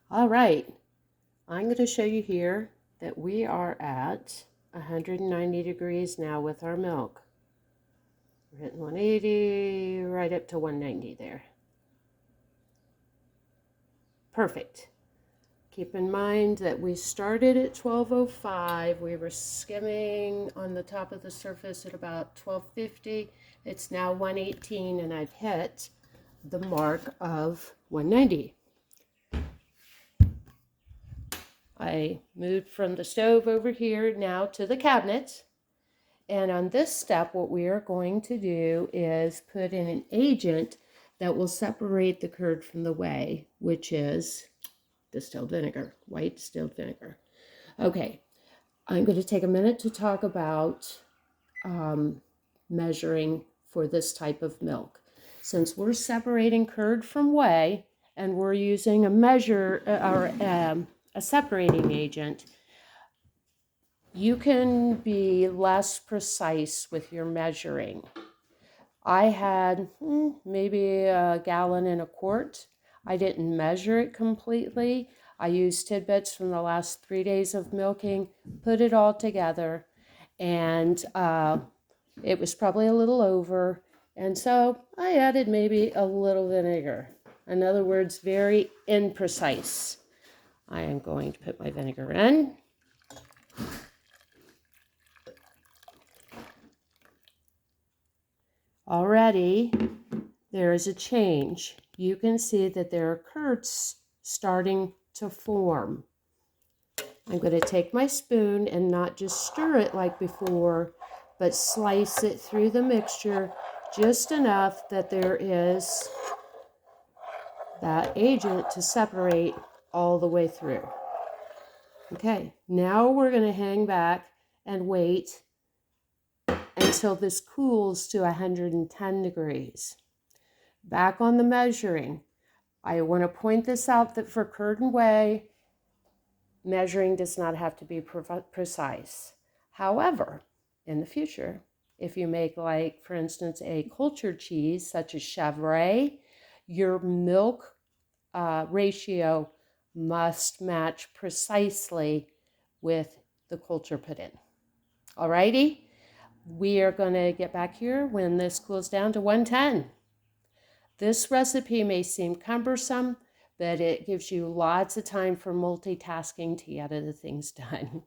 All right, I'm going to show you here that we are at 190 degrees now with our milk. We're hitting 180, right up to 190 there. Perfect. Keep in mind that we started at 1205. We were skimming on the top of the surface at about 1250. It's now 118 and I've hit the mark of 190. I moved from the stove over here now to the cabinet. And on this step, what we are going to do is put in an agent that will separate the curd from the whey, which is distilled vinegar, white distilled vinegar. Okay, I'm going to take a minute to talk about measuring for this type of milk. Since we're separating curd from whey and we're using a measure or a separating agent, you can be less precise with your measuring. I had maybe a gallon and a quart. I didn't measure it completely. I used tidbits from the last 3 days of milking, put it all together, and it was probably a little over. And so I added maybe a little vinegar. In other words, very imprecise. I am going to put my vinegar in. Already, there is a change. You can see that there are curds starting to form. I'm going to take my spoon and not just stir it like before, but slice it through the mixture just enough that there is that agent to separate all the way through. Okay, now we're going to hang back and wait until this cools to 110 degrees. Back on the measuring, I want to point this out that for curd and whey, measuring does not have to be precise. However, in the future, if you make, like, for instance, a cultured cheese such as Chèvre, your milk ratio must match precisely with the culture put in. Alrighty, we are going to get back here when this cools down to 110. This recipe may seem cumbersome, but it gives you lots of time for multitasking to get other things done.